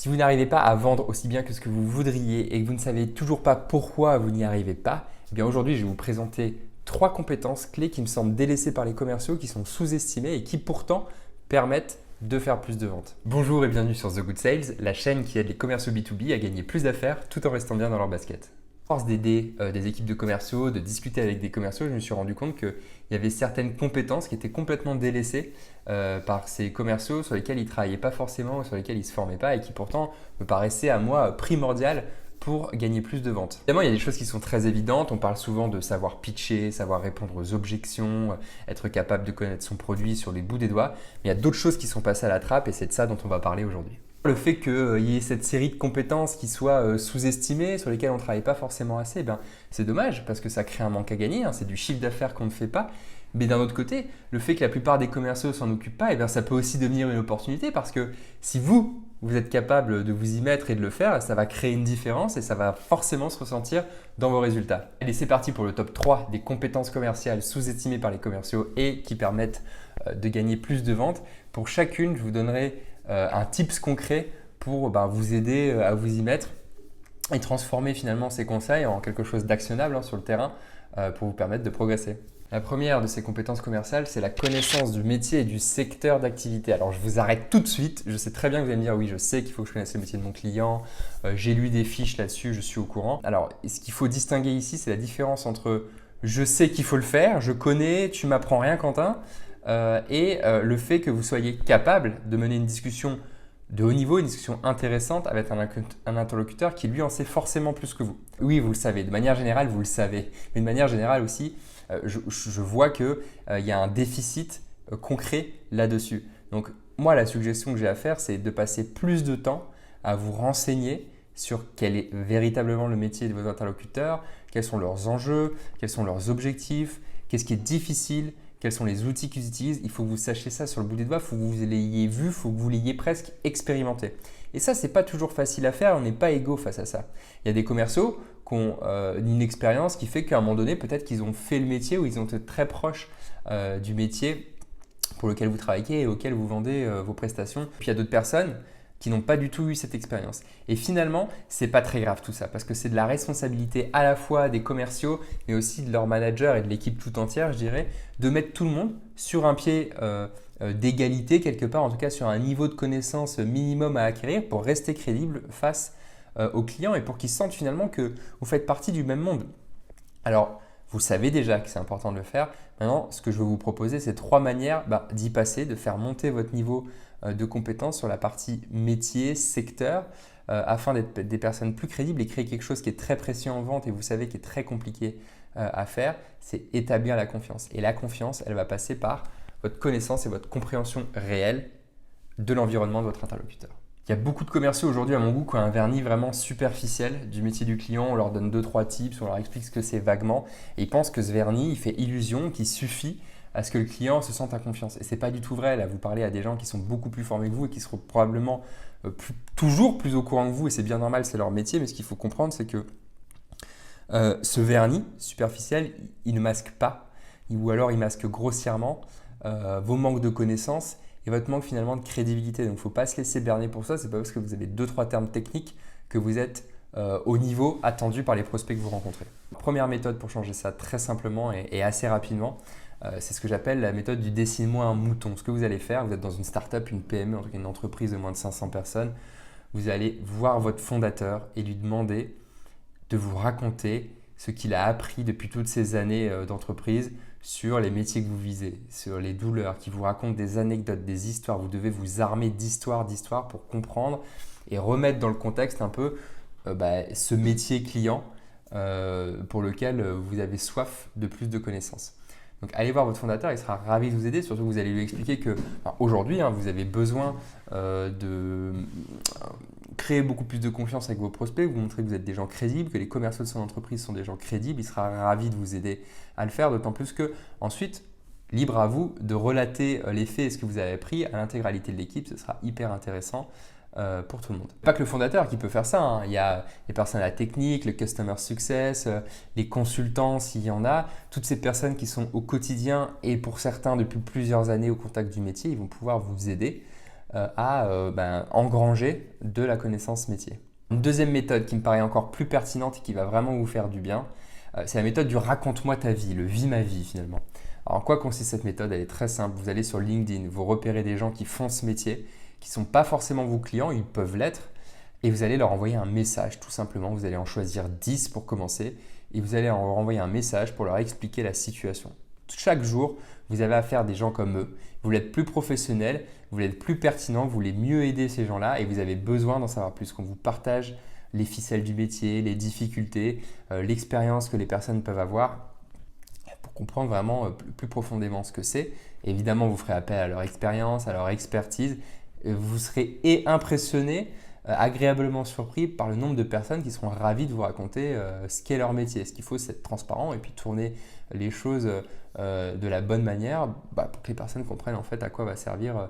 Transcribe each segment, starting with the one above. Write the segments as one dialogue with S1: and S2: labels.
S1: Si vous n'arrivez pas à vendre aussi bien que ce que vous voudriez et que vous ne savez toujours pas pourquoi vous n'y arrivez pas, eh bien aujourd'hui je vais vous présenter 3 compétences clés qui me semblent délaissées par les commerciaux, qui sont sous-estimées et qui pourtant permettent de faire plus de ventes. Bonjour et bienvenue sur The Good Sales, la chaîne qui aide les commerciaux B2B à gagner plus d'affaires tout en restant bien dans leur basket. À force d'aider des équipes de commerciaux, de discuter avec des commerciaux, je me suis rendu compte qu'il y avait certaines compétences qui étaient complètement délaissées par ces commerciaux sur lesquels ils ne travaillaient pas forcément ou sur lesquels ils ne se formaient pas et qui pourtant me paraissaient à moi primordiales pour gagner plus de ventes. Évidemment, il y a des choses qui sont très évidentes. On parle souvent de savoir pitcher, savoir répondre aux objections, être capable de connaître son produit sur les bouts des doigts. Mais il y a d'autres choses qui sont passées à la trappe et c'est de ça dont on va parler aujourd'hui. Le fait qu'il y ait cette série de compétences qui soient sous-estimées, sur lesquelles on ne travaille pas forcément assez, c'est dommage parce que ça crée un manque à gagner, c'est du chiffre d'affaires qu'on ne fait pas. Mais d'un autre côté, le fait que la plupart des commerciaux ne s'en occupent pas, ça peut aussi devenir une opportunité parce que si vous êtes capable de vous y mettre et de le faire, ça va créer une différence et ça va forcément se ressentir dans vos résultats. Allez, c'est parti pour le top 3 des compétences commerciales sous-estimées par les commerciaux et qui permettent de gagner plus de ventes. Pour chacune, je vous donnerai un tips concret pour vous aider à vous y mettre et transformer finalement ces conseils en quelque chose d'actionnable sur le terrain pour vous permettre de progresser. La première de ces compétences commerciales, c'est la connaissance du métier et du secteur d'activité. Alors, je vous arrête tout de suite. Je sais très bien que vous allez me dire, oui, je sais qu'il faut que je connaisse le métier de mon client. J'ai lu des fiches là-dessus, je suis au courant. Alors, ce qu'il faut distinguer ici, c'est la différence entre je sais qu'il faut le faire, je connais, tu m'apprends rien, Quentin, et le fait que vous soyez capable de mener une discussion de haut niveau, une discussion intéressante avec un interlocuteur qui lui en sait forcément plus que vous. Oui, vous le savez, de manière générale, vous le savez, mais de manière générale aussi, je vois qu'il y a un déficit concret là-dessus. Donc moi, la suggestion que j'ai à faire, c'est de passer plus de temps à vous renseigner sur quel est véritablement le métier de vos interlocuteurs, quels sont leurs enjeux, quels sont leurs objectifs, qu'est-ce qui est difficile, quels sont les outils qu'ils utilisent. Il faut que vous sachiez ça sur le bout des doigts, il faut que vous l'ayez vu, il faut que vous l'ayez presque expérimenté. Et ça, ce n'est pas toujours facile à faire, on n'est pas égaux face à ça. Il y a des commerciaux qui ont une expérience qui fait qu'à un moment donné, peut-être qu'ils ont fait le métier ou ils ont été très proches du métier pour lequel vous travaillez et auquel vous vendez vos prestations. Puis il y a d'autres personnes qui n'ont pas du tout eu cette expérience. Et finalement, ce n'est pas très grave tout ça parce que c'est de la responsabilité à la fois des commerciaux mais aussi de leur manager et de l'équipe tout entière, je dirais, de mettre tout le monde sur un pied d'égalité quelque part, en tout cas sur un niveau de connaissance minimum à acquérir pour rester crédible face aux clients et pour qu'ils sentent finalement que vous faites partie du même monde. Alors, vous savez déjà que c'est important de le faire. Maintenant, ce que je vais vous proposer, c'est 3 manières d'y passer, de faire monter votre niveau de compétences sur la partie métier, secteur, afin d'être des personnes plus crédibles et créer quelque chose qui est très précieux en vente et vous savez qui est très compliqué à faire, c'est établir la confiance. Et la confiance, elle va passer par votre connaissance et votre compréhension réelle de l'environnement de votre interlocuteur. Il y a beaucoup de commerciaux aujourd'hui à mon goût qui ont un vernis vraiment superficiel du métier du client. On leur donne 2-3 tips, on leur explique ce que c'est vaguement et ils pensent que ce vernis, il fait illusion, qu'il suffit à ce que le client se sente en confiance. Et ce n'est pas du tout vrai. Là, vous parlez à des gens qui sont beaucoup plus formés que vous et qui seront probablement toujours plus au courant que vous et c'est bien normal, c'est leur métier. Mais ce qu'il faut comprendre, c'est que ce vernis superficiel, il ne masque pas ou alors il masque grossièrement vos manques de connaissances et votre manque finalement de crédibilité. Donc il ne faut pas se laisser berner pour ça. Ce n'est pas parce que vous avez 2-3 termes techniques que vous êtes au niveau attendu par les prospects que vous rencontrez. Première méthode pour changer ça très simplement et assez rapidement, c'est ce que j'appelle la méthode du dessine-moi un mouton. Ce que vous allez faire, vous êtes dans une start-up, une PME, en tout cas une entreprise de moins de 500 personnes, vous allez voir votre fondateur et lui demander de vous raconter ce qu'il a appris depuis toutes ces années d'entreprise sur les métiers que vous visez, sur les douleurs, qui vous raconte des anecdotes, des histoires. Vous devez vous armer d'histoires pour comprendre et remettre dans le contexte un peu ce métier client pour lequel vous avez soif de plus de connaissances. Donc allez voir votre fondateur, il sera ravi de vous aider, surtout que vous allez lui expliquer que aujourd'hui, vous avez besoin de créer beaucoup plus de confiance avec vos prospects, vous montrez que vous êtes des gens crédibles, que les commerciaux de son entreprise sont des gens crédibles, il sera ravi de vous aider à le faire, d'autant plus que ensuite, libre à vous de relater les faits et ce que vous avez appris à l'intégralité de l'équipe, ce sera hyper intéressant pour tout le monde. Pas que le fondateur qui peut faire ça, il y a les personnes à la technique, le customer success, les consultants s'il y en a, toutes ces personnes qui sont au quotidien et pour certains depuis plusieurs années au contact du métier, ils vont pouvoir vous aider engranger de la connaissance métier. Une deuxième méthode qui me paraît encore plus pertinente et qui va vraiment vous faire du bien, c'est la méthode du raconte-moi ta vie, le vis ma vie finalement. Alors en quoi consiste cette méthode? Elle est très simple. Vous allez sur LinkedIn, vous repérez des gens qui font ce métier, qui ne sont pas forcément vos clients, ils peuvent l'être, et vous allez leur envoyer un message tout simplement. Vous allez en choisir 10 pour commencer et vous allez leur envoyer un message pour leur expliquer la situation. Chaque jour, vous avez affaire à des gens comme eux. Vous voulez être plus professionnel, vous voulez être plus pertinent, vous voulez mieux aider ces gens-là et vous avez besoin d'en savoir plus. Qu'on vous partage les ficelles du métier, les difficultés, l'expérience que les personnes peuvent avoir pour comprendre vraiment plus profondément ce que c'est. Évidemment, vous ferez appel à leur expérience, à leur expertise. Vous serez impressionné, agréablement surpris par le nombre de personnes qui seront ravies de vous raconter ce qu'est leur métier. Ce qu'il faut, c'est être transparent et puis tourner les choses de la bonne manière pour que les personnes comprennent en fait à quoi va servir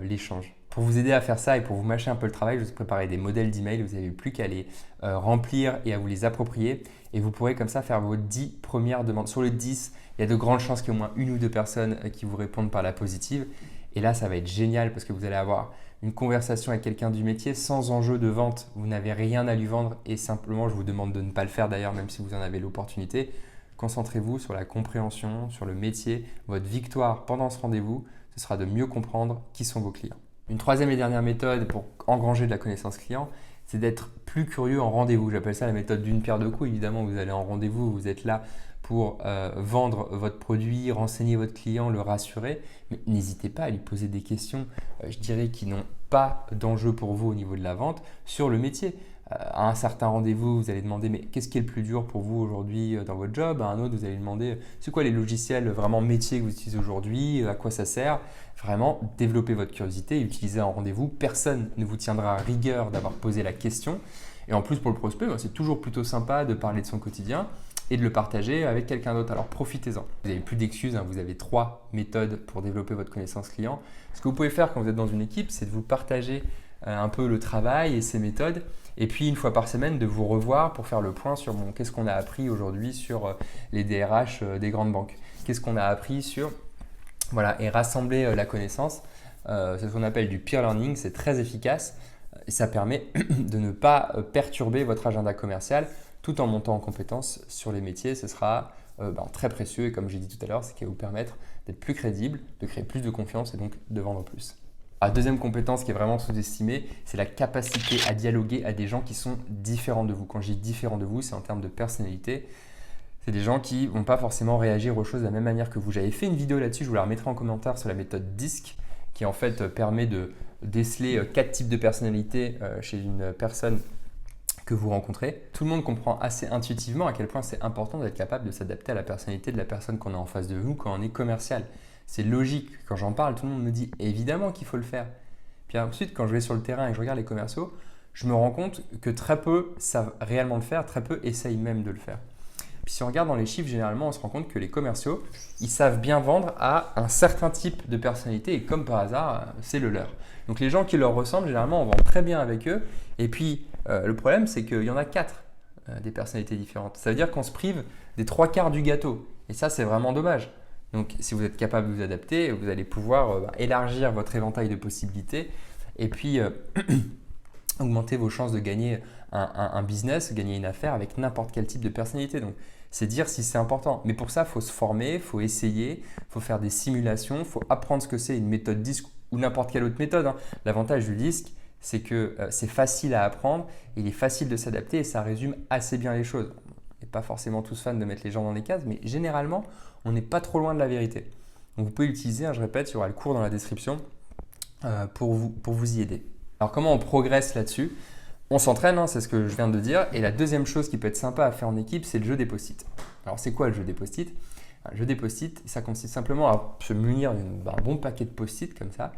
S1: l'échange. Pour vous aider à faire ça et pour vous mâcher un peu le travail, je vous ai préparé des modèles d'email. Vous n'avez plus qu'à les remplir et à vous les approprier. Et vous pourrez comme ça faire vos 10 premières demandes. Sur le 10, il y a de grandes chances qu'il y ait au moins une ou deux personnes qui vous répondent par la positive. Et là, ça va être génial parce que vous allez avoir une conversation avec quelqu'un du métier sans enjeu de vente. Vous n'avez rien à lui vendre et simplement, je vous demande de ne pas le faire d'ailleurs, même si vous en avez l'opportunité. Concentrez-vous sur la compréhension, sur le métier. Votre victoire pendant ce rendez-vous, ce sera de mieux comprendre qui sont vos clients. Une troisième et dernière méthode pour engranger de la connaissance client, c'est d'être plus curieux en rendez-vous. J'appelle ça la méthode d'une pierre deux coups. Évidemment, vous allez en rendez-vous, vous êtes là pour vendre votre produit, renseigner votre client, le rassurer. Mais n'hésitez pas à lui poser des questions, je dirais, qui n'ont pas d'enjeu pour vous au niveau de la vente sur le métier. À un certain rendez-vous, vous allez demander mais qu'est-ce qui est le plus dur pour vous aujourd'hui dans votre job? À un autre, vous allez demander c'est quoi les logiciels vraiment métiers que vous utilisez aujourd'hui? À quoi ça sert? Vraiment, développez votre curiosité et utilisez un rendez-vous. Personne ne vous tiendra à rigueur d'avoir posé la question. Et en plus, pour le prospect, c'est toujours plutôt sympa de parler de son quotidien et de le partager avec quelqu'un d'autre. Alors profitez-en. Vous n'avez plus d'excuses, vous avez 3 méthodes pour développer votre connaissance client. Ce que vous pouvez faire quand vous êtes dans une équipe, c'est de vous partager un peu le travail et ses méthodes. Et puis une fois par semaine, de vous revoir pour faire le point sur qu'est-ce qu'on a appris aujourd'hui sur les DRH des grandes banques. Qu'est-ce qu'on a appris sur… Voilà, et rassembler la connaissance. C'est ce qu'on appelle du peer learning, c'est très efficace et ça permet de ne pas perturber votre agenda commercial tout en montant en compétences sur les métiers. Ce sera très précieux et comme j'ai dit tout à l'heure, c'est qui va vous permettre d'être plus crédible, de créer plus de confiance et donc de vendre plus. La deuxième compétence qui est vraiment sous-estimée, c'est la capacité à dialoguer à des gens qui sont différents de vous. Quand je dis différents de vous, c'est en termes de personnalité. C'est des gens qui ne vont pas forcément réagir aux choses de la même manière que vous. J'avais fait une vidéo là-dessus, je vous la remettrai en commentaire sur la méthode DISC qui en fait permet de déceler 4 types de personnalités chez une personne que vous rencontrez. Tout le monde comprend assez intuitivement à quel point c'est important d'être capable de s'adapter à la personnalité de la personne qu'on a en face de nous quand on est commercial. C'est logique. Quand j'en parle, tout le monde me dit évidemment qu'il faut le faire. Puis ensuite, quand je vais sur le terrain et que je regarde les commerciaux, je me rends compte que très peu savent réellement le faire, très peu essayent même de le faire. Puis si on regarde dans les chiffres, généralement, on se rend compte que les commerciaux, ils savent bien vendre à un certain type de personnalité et comme par hasard, c'est le leur. Donc les gens qui leur ressemblent, généralement, on vend très bien avec eux. Et puis, le problème, c'est qu'il y en a 4 des personnalités différentes. Ça veut dire qu'on se prive des 3/4 du gâteau. Et ça, c'est vraiment dommage. Donc, si vous êtes capable de vous adapter, vous allez pouvoir élargir votre éventail de possibilités et puis augmenter vos chances de gagner un business, gagner une affaire avec n'importe quel type de personnalité. Donc, c'est dire si c'est important. Mais pour ça, il faut se former, il faut essayer, il faut faire des simulations, il faut apprendre ce que c'est une méthode DISC ou n'importe quelle autre méthode. L'avantage du DISC, c'est que c'est facile à apprendre, il est facile de s'adapter et ça résume assez bien les choses. On n'est pas forcément tous fans de mettre les gens dans les cases, mais généralement, on n'est pas trop loin de la vérité. Donc vous pouvez l'utiliser, je répète, il y aura le cours dans la description pour vous y aider. Alors comment on progresse là-dessus? On s'entraîne, c'est ce que je viens de dire. Et la deuxième chose qui peut être sympa à faire en équipe, c'est le jeu des post-it. Alors c'est quoi le jeu des post-it? Le jeu des post-it, ça consiste simplement à se munir d'un bon paquet de post-it comme ça.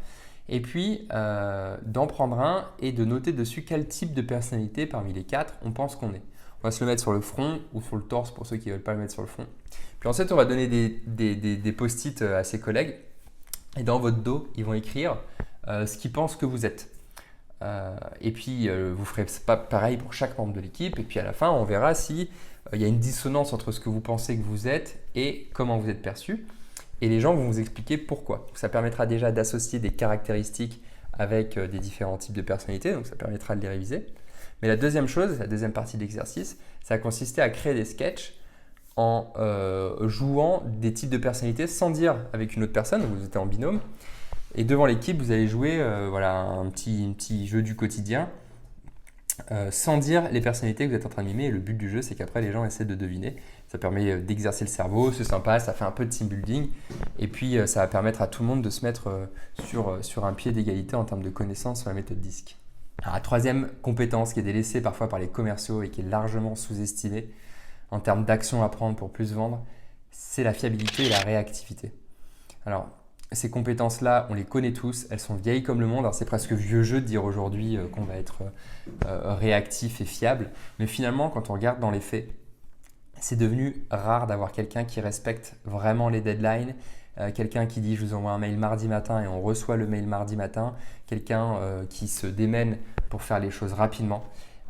S1: Et puis d'en prendre un et de noter dessus quel type de personnalité parmi les 4 on pense qu'on est. On va se le mettre sur le front ou sur le torse pour ceux qui ne veulent pas le mettre sur le front. Puis ensuite, on va donner des post-it à ses collègues. Et dans votre dos, ils vont écrire ce qu'ils pensent que vous êtes. Et puis, vous ferez pas pareil pour chaque membre de l'équipe. Et puis à la fin, on verra s'il y a une dissonance entre ce que vous pensez que vous êtes et comment vous êtes perçu. Et les gens vont vous expliquer pourquoi. Ça permettra déjà d'associer des caractéristiques avec des différents types de personnalités, donc ça permettra de les réviser. Mais la deuxième chose, la deuxième partie de l'exercice, ça a consisté à créer des sketchs en jouant des types de personnalités sans dire avec une autre personne, vous êtes en binôme. Et devant l'équipe, vous allez jouer un petit jeu du quotidien sans dire les personnalités que vous êtes en train de mimer. Et le but du jeu, c'est qu'après, les gens essaient de deviner. Ça permet d'exercer le cerveau, c'est sympa, ça fait un peu de team building. Et puis, ça va permettre à tout le monde de se mettre sur un pied d'égalité en termes de connaissances sur la méthode DISC. Alors, la troisième compétence qui est délaissée parfois par les commerciaux et qui est largement sous-estimée en termes d'action à prendre pour plus vendre, c'est la fiabilité et la réactivité. Alors, ces compétences-là, on les connaît tous, elles sont vieilles comme le monde. Alors, c'est presque vieux jeu de dire aujourd'hui qu'on va être réactif et fiable. Mais finalement, quand on regarde dans les faits, c'est devenu rare d'avoir quelqu'un qui respecte vraiment les deadlines, quelqu'un qui dit « je vous envoie un mail mardi matin » et on reçoit le mail mardi matin, quelqu'un qui se démène pour faire les choses rapidement.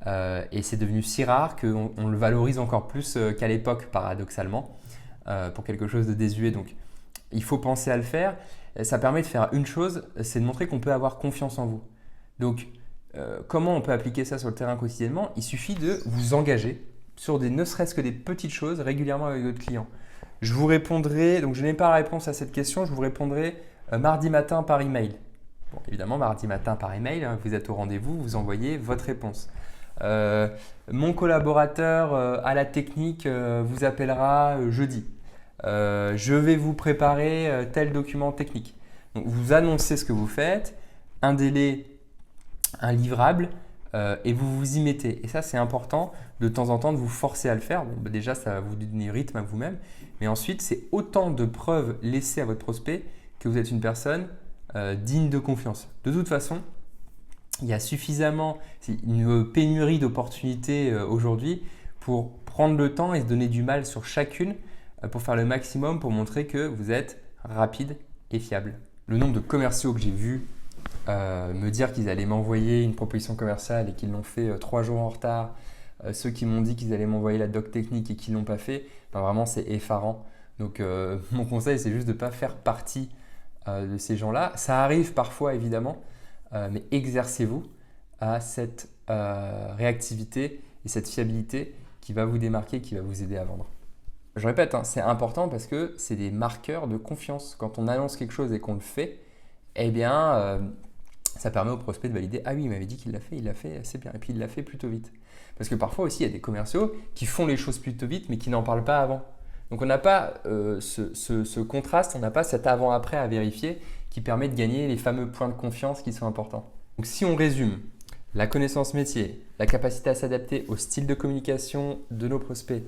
S1: Et c'est devenu si rare qu'on le valorise encore plus qu'à l'époque, paradoxalement, pour quelque chose de désuet. Donc, il faut penser à le faire. Ça permet de faire une chose, c'est de montrer qu'on peut avoir confiance en vous. Donc, comment on peut appliquer ça sur le terrain quotidiennement? Il suffit de vous engager sur ne serait-ce que des petites choses régulièrement avec votre client. Je vous répondrai, donc je n'ai pas la réponse à cette question, je vous répondrai mardi matin par email. Bon, évidemment, mardi matin par email, vous êtes au rendez-vous, vous envoyez votre réponse. Mon collaborateur à la technique vous appellera jeudi. Je vais vous préparer tel document technique. Donc, vous annoncez ce que vous faites, un délai, un livrable et vous vous y mettez. Et ça, c'est important de temps en temps de vous forcer à le faire. Bon, bah déjà, ça va vous donner rythme à vous-même. Mais ensuite, c'est autant de preuves laissées à votre prospect que vous êtes une personne digne de confiance. De toute façon, il y a suffisamment, c'est une pénurie d'opportunités aujourd'hui pour prendre le temps et se donner du mal sur chacune pour faire le maximum pour montrer que vous êtes rapide et fiable. Le nombre de commerciaux que j'ai vus me dire qu'ils allaient m'envoyer une proposition commerciale et qu'ils l'ont fait 3 jours en retard, ceux qui m'ont dit qu'ils allaient m'envoyer la doc technique et qui ne l'ont pas fait, ben vraiment c'est effarant. Donc mon conseil, c'est juste de ne pas faire partie de ces gens-là. Ça arrive parfois évidemment, mais exercez-vous à cette réactivité et cette fiabilité qui va vous démarquer, qui va vous aider à vendre. Je répète, c'est important parce que c'est des marqueurs de confiance. Quand on annonce quelque chose et qu'on le fait, eh bien, ça permet au prospect de valider « Ah oui, il m'avait dit qu'il l'a fait, c'est bien. » Et puis, il l'a fait plutôt vite. Parce que parfois aussi, il y a des commerciaux qui font les choses plutôt vite, mais qui n'en parlent pas avant. Donc, on n'a pas ce contraste, on n'a pas cet avant-après à vérifier qui permet de gagner les fameux points de confiance qui sont importants. Donc, si on résume, la connaissance métier, la capacité à s'adapter au style de communication de nos prospects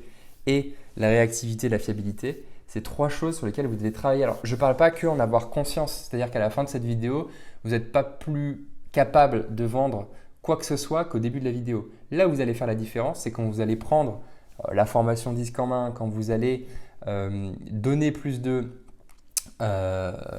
S1: et la réactivité, la fiabilité, c'est 3 choses sur lesquelles vous devez travailler. Alors, je ne parle pas qu'en avoir conscience, c'est-à-dire qu'à la fin de cette vidéo, vous n'êtes pas plus capable de vendre quoi que ce soit qu'au début de la vidéo. Là où vous allez faire la différence, c'est quand vous allez prendre la formation DISC en main, quand vous allez donner plus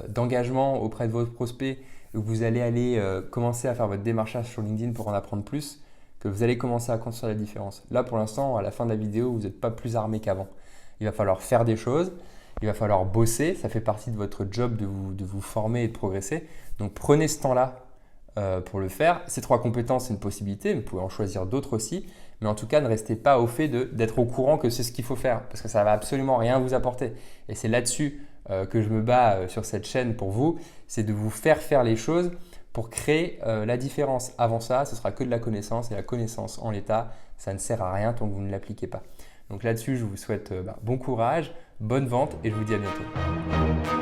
S1: d'engagement auprès de votre prospect, où vous allez aller commencer à faire votre démarchage sur LinkedIn pour en apprendre plus, que vous allez commencer à construire la différence. Là, pour l'instant, à la fin de la vidéo, vous n'êtes pas plus armé qu'avant. Il va falloir faire des choses, il va falloir bosser, ça fait partie de votre job de vous former et de progresser. Donc, prenez ce temps-là pour le faire. Ces 3 compétences, c'est une possibilité, vous pouvez en choisir d'autres aussi, mais en tout cas, ne restez pas au fait d'être au courant que c'est ce qu'il faut faire, parce que ça ne va absolument rien vous apporter. Et c'est là-dessus que je me bats sur cette chaîne pour vous, c'est de vous faire les choses pour créer la différence. Avant ça, ce sera que de la connaissance et la connaissance en l'état, ça ne sert à rien tant que vous ne l'appliquez pas. Donc là-dessus, je vous souhaite bon courage, bonne vente et je vous dis à bientôt.